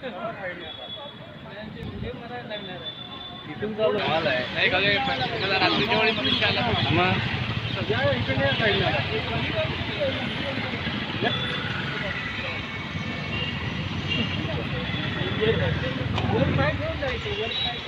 इथून चालू माल आहे नाही का रात्रीच्या वेळी मनुष्य आला मग सध्या इकडे साईडला वर पाय घेऊन जायचे वर पाय